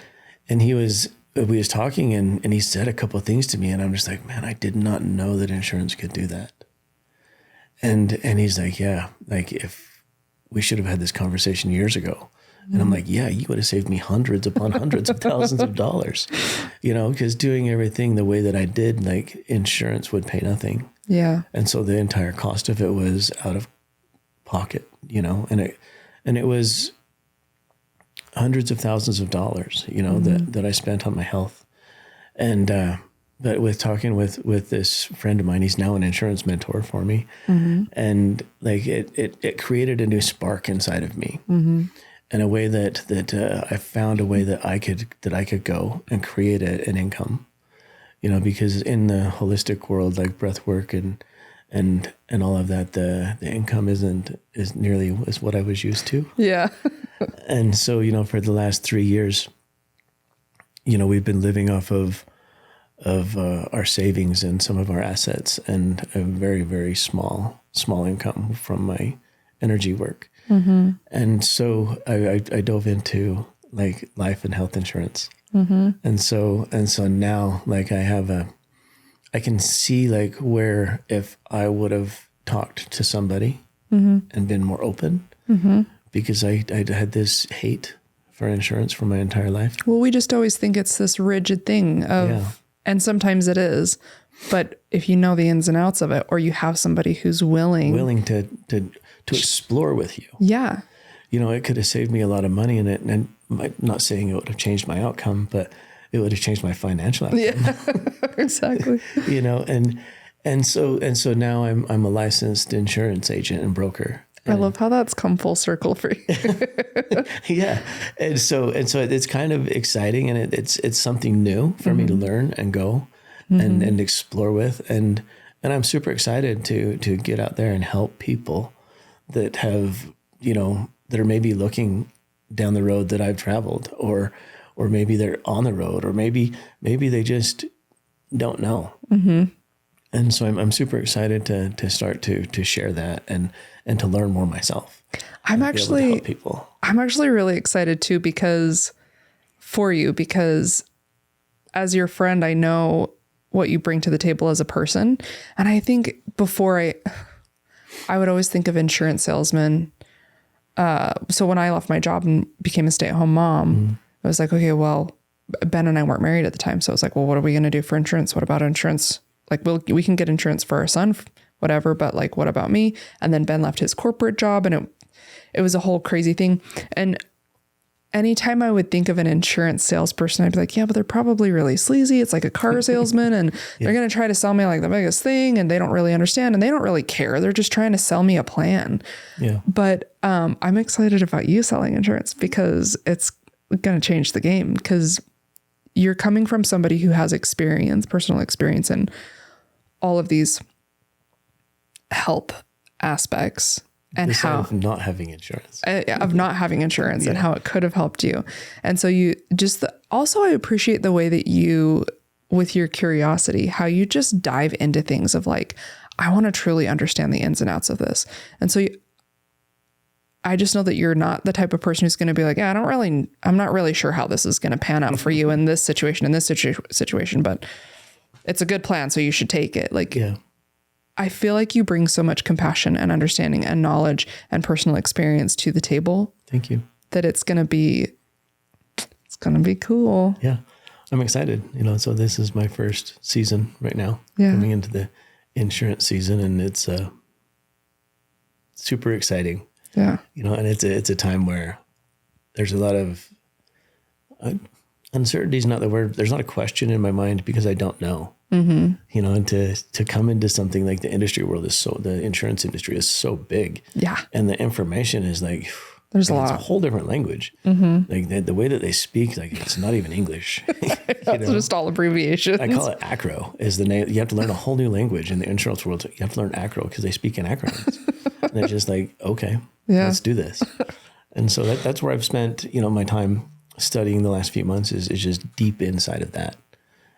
we was talking and he said a couple of things to me and I'm just like, man, I did not know that insurance could do that. And he's like, yeah, like if we should have had this conversation years ago. And I'm like, yeah, you would have saved me hundreds upon hundreds of thousands of dollars, because doing everything the way that I did, like insurance would pay nothing. Yeah. And so the entire cost of it was out of pocket, and it was hundreds of thousands of dollars, that I spent on my health. And, but with talking with this friend of mine, he's now an insurance mentor for me. And like it created a new spark inside of me. In a way that I found a way that I could go and create an income, because in the holistic world, like breathwork and all of that, the income is nearly as what I was used to. Yeah. And so, you know, for the last 3 years, you know, we've been living off of our savings and some of our assets and a very, very small income from my energy work. Mm-hmm. And so I dove into like life and health insurance. Mm-hmm. And so now like I can see like where if I would have talked to somebody and been more open, because I had this hate for insurance for my entire life. Well, we just always think it's this rigid thing and sometimes it is, but if you know the ins and outs of it, or you have somebody who's willing to explore with you. Yeah. You know, it could have saved me a lot of money in it. And I'm not saying it would have changed my outcome, but it would have changed my financial outcome. Yeah, exactly. You know, and so now I'm a licensed insurance agent and broker. I love how that's come full circle for you. Yeah. And so it's kind of exciting, and it's something new for me to learn and go and explore with. And I'm super excited to get out there and help people that have, you know, that are maybe looking down the road that I've traveled, or maybe they're on the road, or maybe they just don't know. Mm-hmm. And so I'm super excited to start to share that and to learn more myself. I'm actually really excited too, because as your friend, I know what you bring to the table as a person. And I think before I would always think of insurance salesmen. So when I left my job and became a stay-at-home mom, I was like, okay, well, Ben and I weren't married at the time. So I was like, well, what are we going to do for insurance? What about insurance? Like, we can get insurance for our son, whatever, but like, what about me? And then Ben left his corporate job, and it was a whole crazy thing. And anytime I would think of an insurance salesperson, I'd be like, yeah, but they're probably really sleazy. It's like a car salesman, and they're going to try to sell me like the biggest thing, and they don't really understand, and they don't really care. They're just trying to sell me a plan. Yeah. But I'm excited about you selling insurance, because it's going to change the game, because you're coming from somebody who has personal experience in all of these health aspects. And how of not having insurance, and how it could have helped you. And so also I appreciate the way that you, with your curiosity, how you just dive into things of like, I want to truly understand the ins and outs of this. And so I just know that you're not the type of person who's going to be like, yeah, I'm not really sure how this is going to pan out for you in this situation, but it's a good plan, so you should take it. Like, yeah. I feel like you bring so much compassion and understanding and knowledge and personal experience to the table. Thank you. That it's going to be cool. Yeah. I'm excited. You know, so this is my first season right now, coming into the insurance season, and it's super exciting. Yeah. You know, and it's a time where there's a lot of uncertainty is not the word. There's not a question in my mind, because I don't know. Mm-hmm. You know, and to come into something like the insurance industry is so big. Yeah. And the information is like, there's a lot. It's a whole different language. Mm-hmm. Like the way that they speak, like it's not even English. It's just all abbreviations. I call it acro is the name. You have to learn a whole new language in the insurance world. You have to learn acro because they speak in acronyms. And they're just like, okay, let's do this. And so that's where I've spent, you know, my time studying the last few months is just deep inside of that.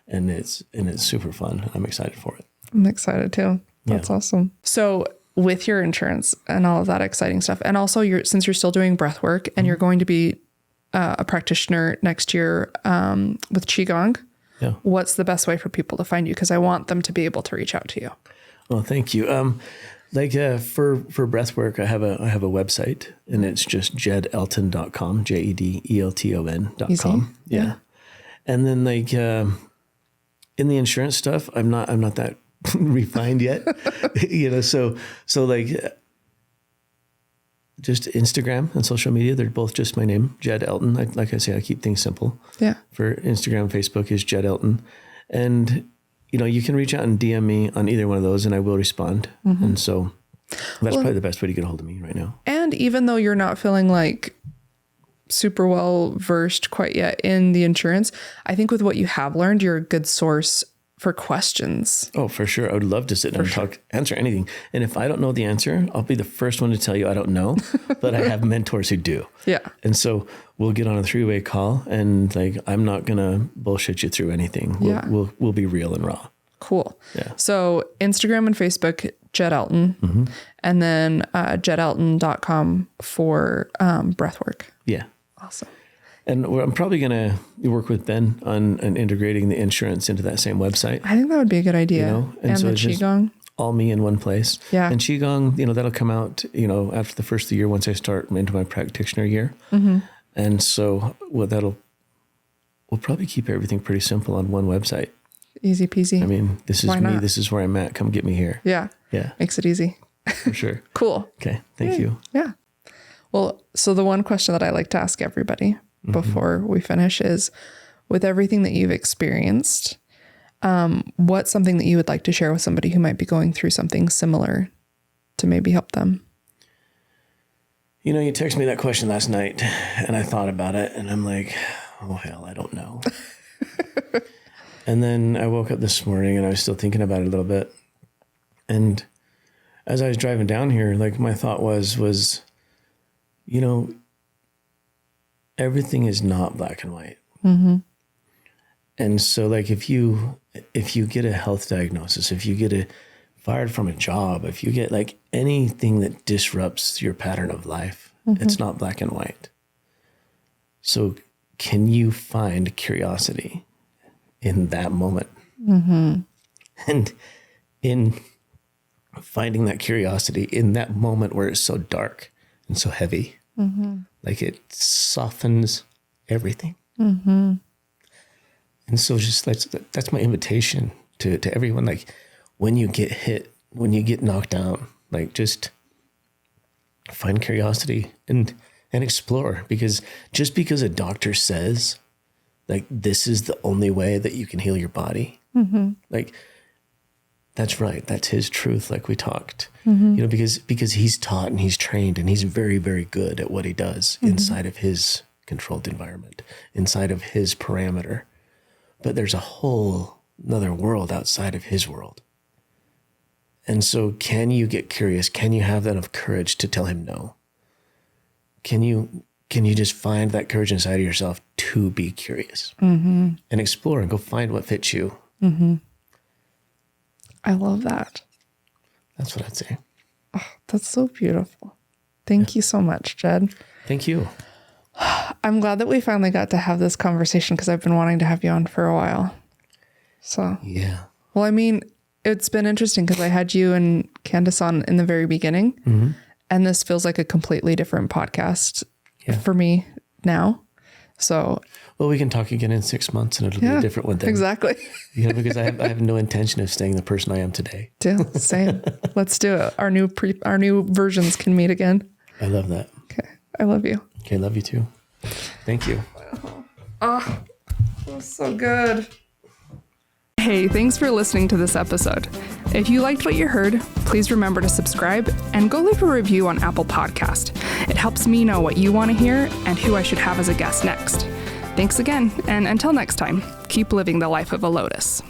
And it's super fun. I'm excited for it. I'm excited too. That's awesome. So with your insurance and all of that exciting stuff, and also since you're still doing breath work and you're going to be a practitioner next year with Qigong, what's the best way for people to find you? Because I want them to be able to reach out to you. Well, thank you. For breath work, I have a website, and it's just jedelton.com, jedelton.com. Yeah. And then in the insurance stuff, I'm not that refined yet, you know, so just Instagram and social media, they're both just my name, Jed Elton. Like I say, I keep things simple. Yeah. For Instagram, Facebook is Jed Elton. And, you know, you can reach out and DM me on either one of those, and I will respond. Mm-hmm. And so that's probably the best way to get a hold of me right now. And even though you're not feeling like super well versed quite yet in the insurance, I think with what you have learned, you're a good source for questions. Oh, for sure. I would love to sit down and answer anything. And if I don't know the answer, I'll be the first one to tell you I don't know, but I have mentors who do. Yeah. And so we'll get on a 3-way call, and like, I'm not going to bullshit you through anything. We'll be real and raw. Cool. Yeah. So Instagram and Facebook, Jed Elton, and then jedelton.com for breathwork. Yeah. Awesome. And I'm probably going to work with Ben on integrating the insurance into that same website. I think that would be a good idea. You know? And so the Qigong. All me in one place. Yeah. And Qigong, that'll come out, after the first of the year, once I start into my practitioner year. And so we'll probably keep everything pretty simple on one website. Easy peasy. I mean, this is Why me. not? This is where I'm at. Come get me here. Yeah. Yeah. Makes it easy. For sure. Cool. Okay. Thank you. Yeah. Well, so the one question that I like to ask everybody before we finish is, with everything that you've experienced, what's something that you would like to share with somebody who might be going through something similar to maybe help them? You texted me that question last night, and I thought about it, and I'm like, oh, hell, I don't know. And then I woke up this morning, and I was still thinking about it a little bit. And as I was driving down here, like, my thought was, everything is not black and white. And so, like, if you get a health diagnosis, if you get fired from a job, if you get like anything that disrupts your pattern of life, it's not black and white. So can you find curiosity in that moment? And in finding that curiosity in that moment where it's so dark and so heavy, like, it softens everything. And so just that's my invitation to everyone. Like, when you get hit, when you get knocked down, like, just find curiosity and explore, because just because a doctor says, like, this is the only way that you can heal your body, like, that's right. That's his truth. Like we talked, because he's taught and he's trained and he's very, very good at what he does inside of his controlled environment, inside of his parameter. But there's a whole another world outside of his world. And so can you get curious? Can you have enough courage to tell him no? Can you just find that courage inside of yourself to be curious and explore and go find what fits you? I love that. That's what I'd say. Oh, that's so beautiful. Thank you so much, Jed. Thank you. I'm glad that we finally got to have this conversation, because I've been wanting to have you on for a while. So, yeah. Well, I mean, it's been interesting because I had you and Candace on in the very beginning, and this feels like a completely different podcast for me now. So, well, we can talk again in 6 months, and it'll be a different one then. Exactly. Because I have no intention of staying the person I am today. Same. Let's do it. Our new versions can meet again. I love that. Okay. I love you. Okay. Love you too. Thank you. Oh, that was so good. Hey, thanks for listening to this episode. If you liked what you heard, please remember to subscribe and go leave a review on Apple Podcast. It helps me know what you want to hear and who I should have as a guest next. Thanks again, and until next time, keep living the life of a lotus.